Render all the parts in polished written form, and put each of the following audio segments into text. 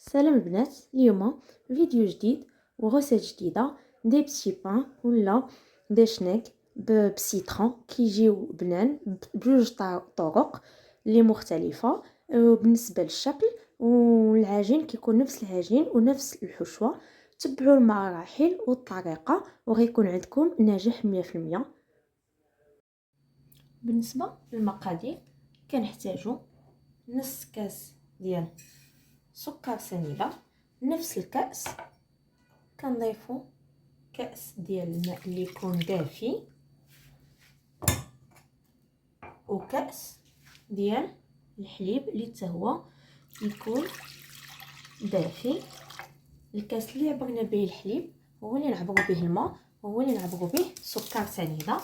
سلام البنات، اليوم فيديو جديد وغسيل جديده. دي بسي بان ولا دي شنيك بسيترون كيجيو بنان بجوج طرق اللي مختلفه بالنسبه للشكل، والعجين كيكون نفس العجين ونفس الحشوه. تبعوا المراحل والطريقه وغيكون عندكم ناجح 100%. بالنسبه للمقادير كنحتاجو نص كاس ديال سكر سنيده، نفس الكأس كنضيفو كأس ديال الماء اللي يكون دافي، وكأس ديال الحليب اللي حتى هو يكون دافي. الكاس اللي عبرنا به الحليب هو اللي نعبرو به الماء، هو اللي نعبرو به سكر سنيده.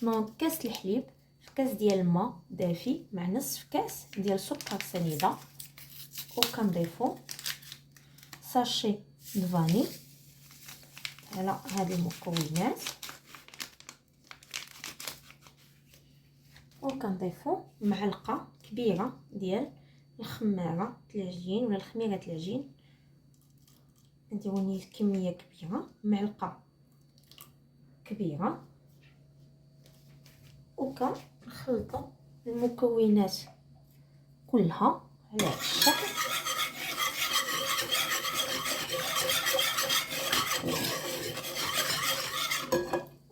دونك كاس الحليب في كاس ديال الماء دافي مع نصف كاس ديال سكر سنيده، وكنضيفو ساشي الفاني على هاد المكونات، وكنضيفو معلقه كبيره ديال الخماره العجين ولا الخميره العجين. نديرو كميه كبيره، معلقه كبيره، وكنخلطو المكونات كلها على هذا الشكل.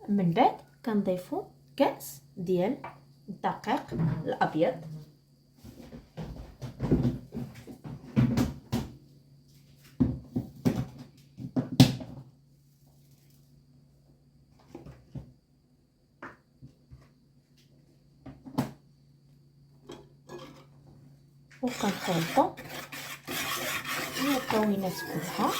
من بعد كنضيفو كأس ديال الدقيق الابيض، وكنخلطو المكونات كلها.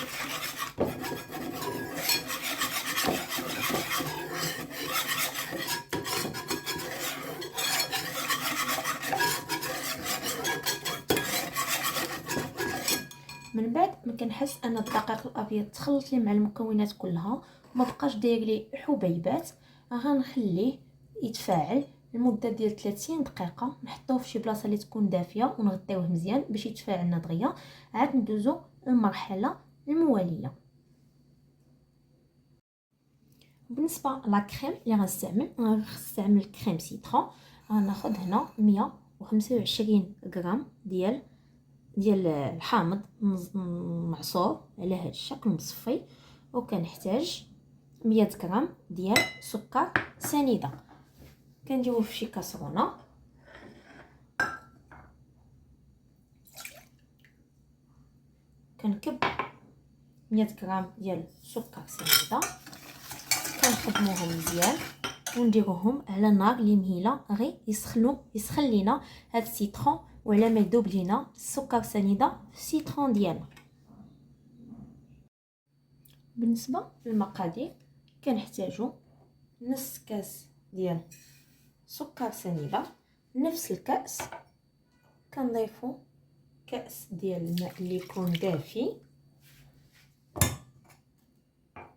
من بعد ما كنحس ان الدقيق الابيض تخلط لي مع المكونات كلها وما بقاش داير لي حبيبات، غنخليه يتفاعل لمده ديال 30 دقيقه. نحطوه في شي بلاصه اللي تكون دافيه ونغطيوه مزيان باش يتفاعل لنا دغيا. عاد ندوزو للمرحله المواليه. بالنسبه لا كريم اللي غنستعمل كريم سيترون. غناخذ هنا 125 غرام ديال الحامض معصور على هذا الشكل مصفي، وكنحتاج 100 غرام ديال سكر سنيده. كنديروه في شي كاسرونه، كنكب 100 غرام ديال سكر سنيده، كنخدموهم مزيان ونديروهم على نار اللي مهيله، غير يسخن لينا هاد السيترون، وعلى ما يذوب لينا السكر سنيده في السيترون ديالنا. بالنسبه للمقادير كنحتاجو نص كاس ديال سكر سنيده، نفس الكأس كنضيفو كأس ديال الماء اللي يكون دافي،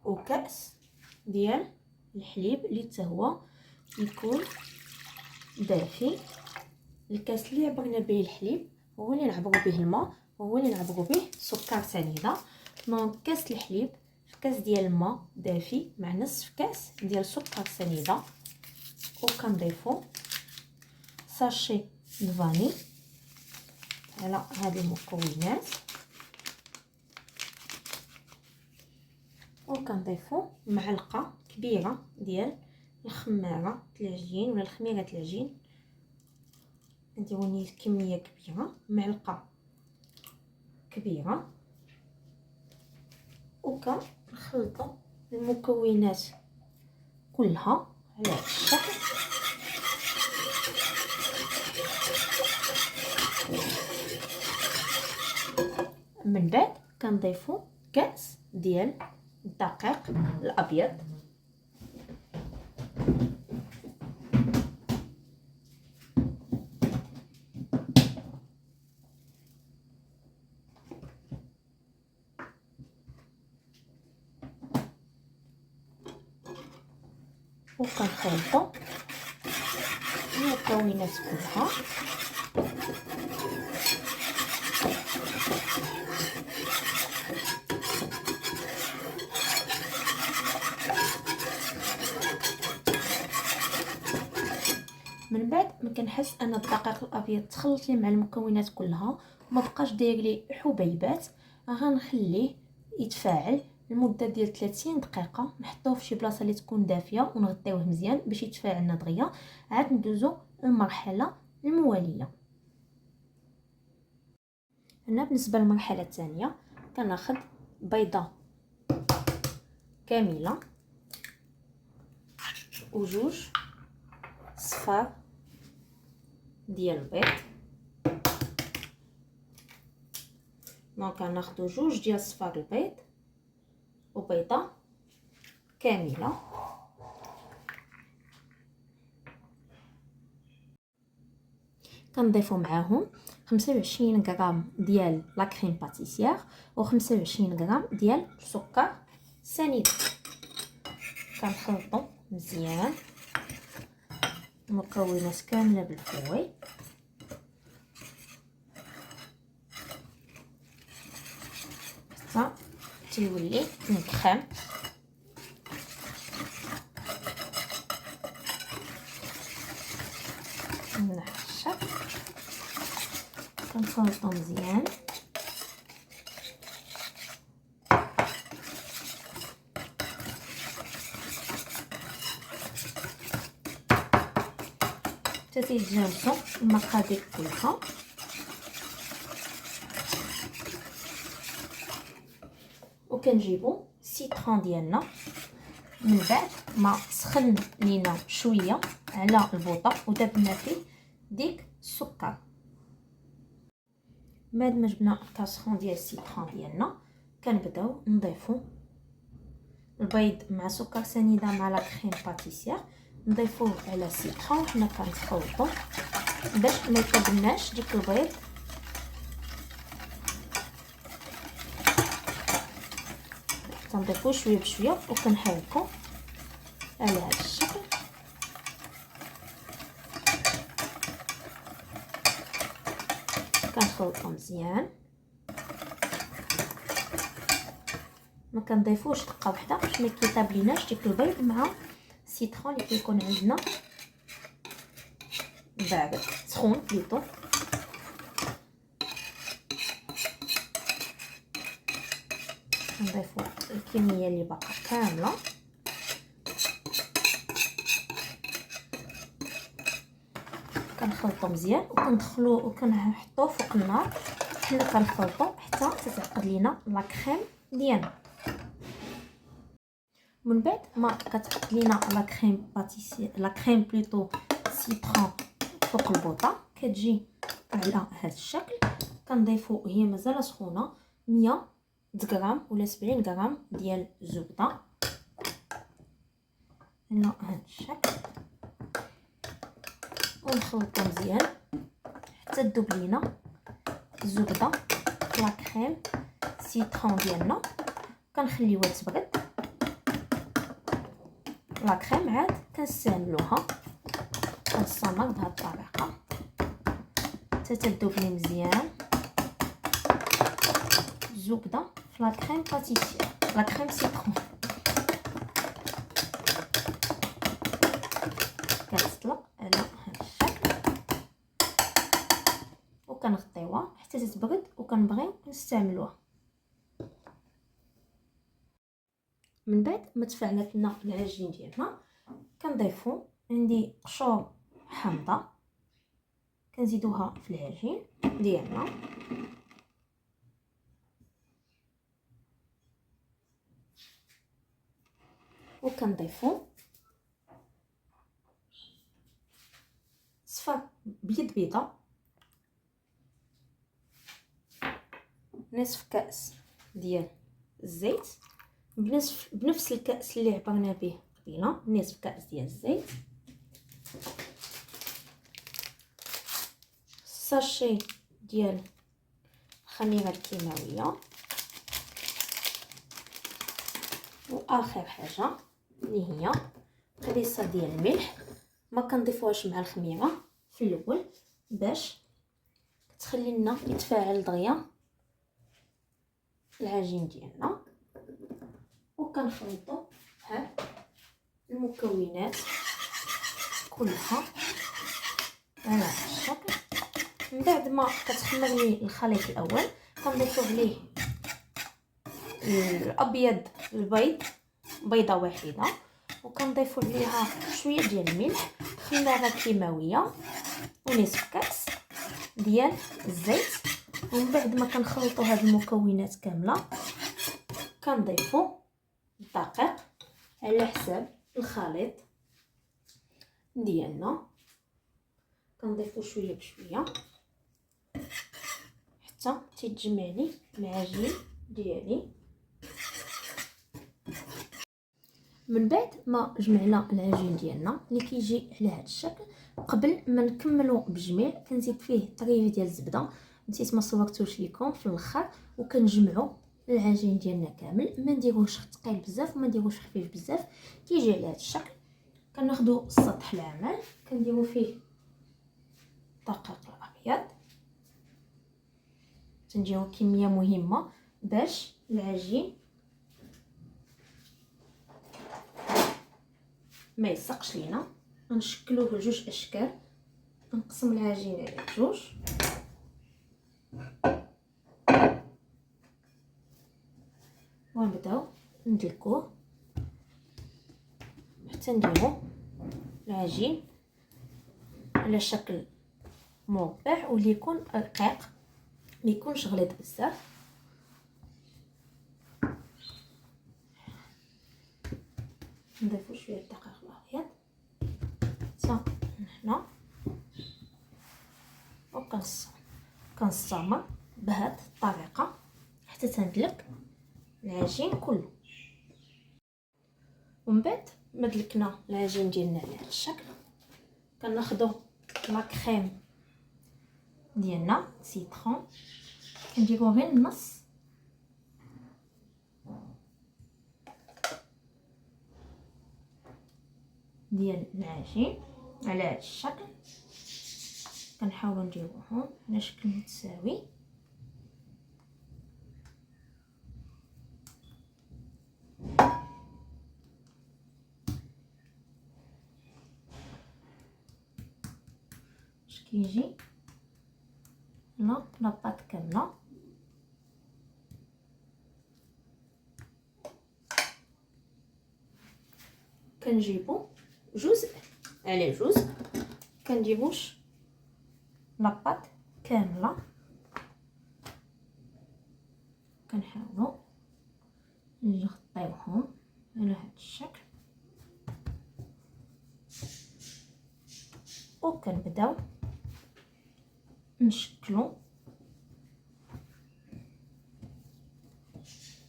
وكأس ديال الحليب اللي حتى هو يكون دافي. الكاس اللي عبرنا به الحليب هو اللي نعبرو به الماء، هو اللي نعبرو به سكر سنيده. دونك كاس الحليب في كاس ديال الماء دافي مع نصف كاس ديال سكر سنيده، وكنضيفو ساشي الفاني على هاد المكونات، وكنضيفو معلقه كبيره ديال الخماره العجين ولا الخميره العجين. نديرو كميه كبيره، معلقه كبيره، وكنخلطو المكونات كلها على هذا الشكل. من بعد كنضيفو كأس ديال الدقيق الابيض، وكنخلطو المكونات كلها. ما كنحس ان الدقيق الابيض تخلط لي مع المكونات كلها وما بقاش داير لي حبيبات، غنخليه يتفاعل لمده ديال 30 دقيقه. نحطوه في شي بلاصه اللي تكون دافيه ونغطيوه مزيان باش يتفاعل لنا دغيا. عاد ندوزو للمرحله المواليه. هنا بالنسبه للمرحله الثانيه كناخذ بيضه كامله وجوج صفار ديال البيض. دونك غناخذوا جوج ديال صفار البيض وبيضه كامله. كنضيفوا معاهم 25 غرام ديال لا كريم باتيسير و 25 غرام ديال السكر سنيد. كنخلطوا مزيان المكونات كامله بالفوي. حتى تيولي مكخام. من الشكل كنخلطو مزيان. تتجاوزوا المقادير كلها. وكنجيبوا السيترون ديالنا من بعد ما سخن لينا شويه على البوطه ودابنا فيه ديك السكر. بعد ما جبنا الكاسرون ديال السيترون ديالنا كنبداو نضيفوا البيض مع سكر سنيده مع لا كريم باتيسير، نضيفوه على السيترون. حنا كنخلطوا باش ما يكبناش ديك البيض. كنضيفوه شويه بشويه وكنحركو على هذا الشكل. كنخلطو مزيان، ما كنضيفوش دقه واحده باش ما كيطابليناش ديك البيض مع السيترون اللي كيكون عندنا بارد سخون بليطو. نضيفو الكميه اللي باقا كامله. كنخلطو مزيان وكندخلو وكنحطوه فوق النار. حنا كنخلطو حتى تتعقد لينا لا كريم ديالنا. من بعد ما كتعقد لينا لا كريم باتيسي لا كريم بليطو سيترون فوق البوطه كتجي على هذا الشكل. كنضيفو هي مازال سخونه 100 غرام ولا 70 غرام ديال الزبده على هذا الشكل، ونخلطو مزيان حتى تذوب لينا الزبده لا كريم سيترون ديالنا. كنخليوها تبرد لا كريم. عاد كنستعملوها كنصامر بهذه الطريقه حتى تذوب لي مزيان الزبده في لا كريم باتيسير لا كريم سيترون. كتطلق على هذا الشكل وكنغطيوها حتى تتبرد وكنبغيو نستعملوها. من بعد ما تفاعلت لنا العجين ديالنا كنضيفو عندي قشور حامضه كنزيدوها في العجين ديالنا. وكنضيفو صفر بيض بيضه، نصف كاس ديال الزيت بنفس الكاس اللي عبرنا به قبيله، نصف كاس ديال الزيت، ساشي ديال الخميره الكيماويه، واخر حاجه اللي هي قريصه ديال الملح. ما كنضيفوهاش مع الخميره في الاول باش تخلي لنا يتفاعل دغيا العجين ديالنا. وكنخلطوا هاد المكونات كلها على هذا الشكل. من بعد ما كتخمر لي الخليط الاول كنضيفو عليه الابيض البيض، بيضه واحده، وكنضيفو عليها شويه ديال الملح، خميره كيماويه، ونصف كاس ديال الزيت. ومن بعد ما كنخلطوا هاد المكونات كامله كنضيفوا الدقيق على حساب الخليط ديالنا، كنضيفوا شويه بشويه حتى تيتجمع لي العجين ديالي. من بعد ما جمعنا العجين ديالنا اللي كيجي على هذا الشكل، قبل ما نكملوا بالجميع كنزيد فيه طريف ديال الزبده، نسيت ما صورتوش لكم في الاخر. وكنجمعوا العجين ديالنا كامل، ما نديروش ثقيل بزاف وما نديروش خفيف بزاف، كيجي على هذا الشكل. كناخذوا السطح العمل كنديروا فيه الدقيق الابيض، تنديروا كميه مهمه باش العجين ما يسقش لينا. غنشكلوه بجوج اشكال، نقسم العجين على جوج ونبداو ندلكوه حتى نديرو العجين على شكل مربع، واللي يكون رقيق ما يكونش غليظ بزاف. نضيفو شويه الدقيق الابيض حتى هنا، وكنستمر بهذه الطريقه حتى تندلك العجين كله. ومن بعد ما دلكنا العجين ديالنا على هذا الشكل كناخذوا لا كريم ديالنا سيترون، كنديرو غير النص ديال العجين على هذا الشكل. كنحاولوا نديروهم على شكل متساوي. كيجي هنا لاباط كامله. كنجيبو جزء على جزء، كنديروش لاباط كامله، كنحاولوا نغطيوهم على هذا الشكل، وكنبداو نشكلو.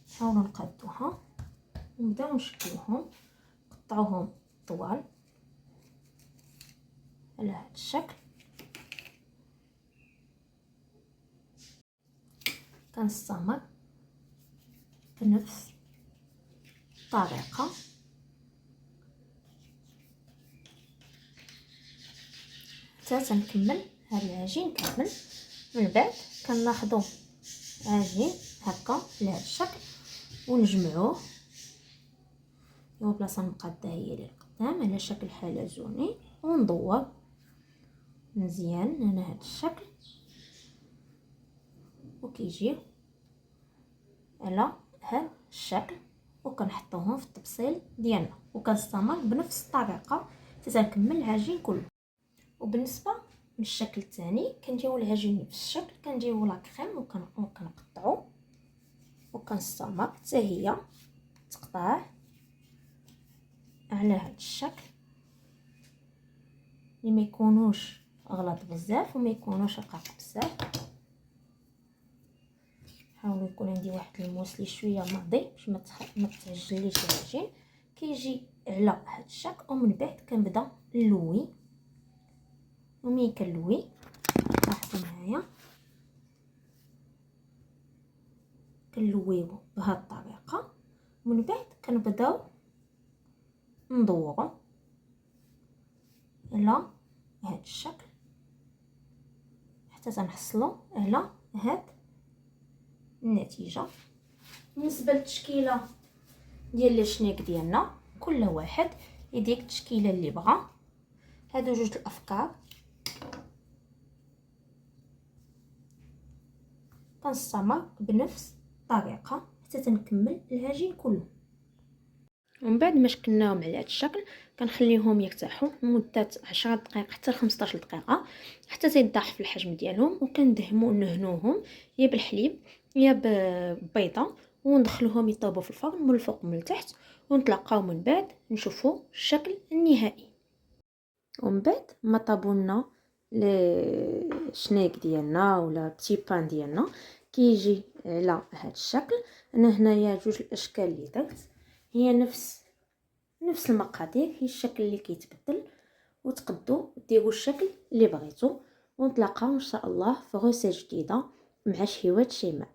نحاولوا نقادوها ونبداو نشكلوهم، نقطعوهم طوال على هذا الشكل. كنستمر بنفس الطريقه حتى تنكمل هذا العجين كامل. من بعد كناخذوا عجين هكا لهذا الشكل ونجمعوه، وبلاصه مقاده هي للقدام على شكل حلزوني، وندور مزيان على هذا الشكل، وكيجيو على هذا الشكل. وكنحطوهم في الطبسيل ديالنا، وكنستمر بنفس الطريقه حتى تنكمل العجين كله. وبالنسبه للشكل الثاني كنديروا العجين نفس الشكل، كنديروا لا كريم وكنقطعوا، وكنستمر حتى هي تقطع على هذا الشكل، اللي ما يكونوش غلط بزاف وما يكونوش رقاق بزاف. حاولوا يكون عندي واحد الموس لي شويه ماضي باش ما تعجليش العجين. كيجي على هذا الشكل، ومن بعد كنبدا نلوي. وملي كنلوي لاحظوا معايا كنلويو بهذه الطريقه، ومن بعد كنبداو ندورو على هذا الشكل حتى تنحصلوا على هذه النتيجه. بالنسبه للتشكيله ديال الشنيك ديالنا كل واحد يديك التشكيله اللي بغا. هادو جوج الافكار كنستمر بنفس الطريقه حتى تنكمل العجين كله. ومن بعد ما شكلناهم على هذا الشكل كنخليهم يرتاحوا لمده 10 دقائق حتى 15 دقيقه حتى تيضاعف الحجم ديالهم، نهنوهم يا بالحليب يا ببيضه وندخلوهم يطيبوا في الفرن من الفوق ومن التحت، ونتلاقاو من بعد نشوفوا الشكل النهائي. ومن بعد ما طابوا لنا الشنيك ديالنا ولا بتي بان ديالنا كيجي على هذا الشكل. انا هنايا جوج الاشكال اللي درت هي نفس المقادير، هي الشكل اللي كيتبدل، وتقدوا ديروا الشكل اللي بغيتو. ونتلاقاو ان شاء الله في غوسه جديده مع شهيوات شيماء.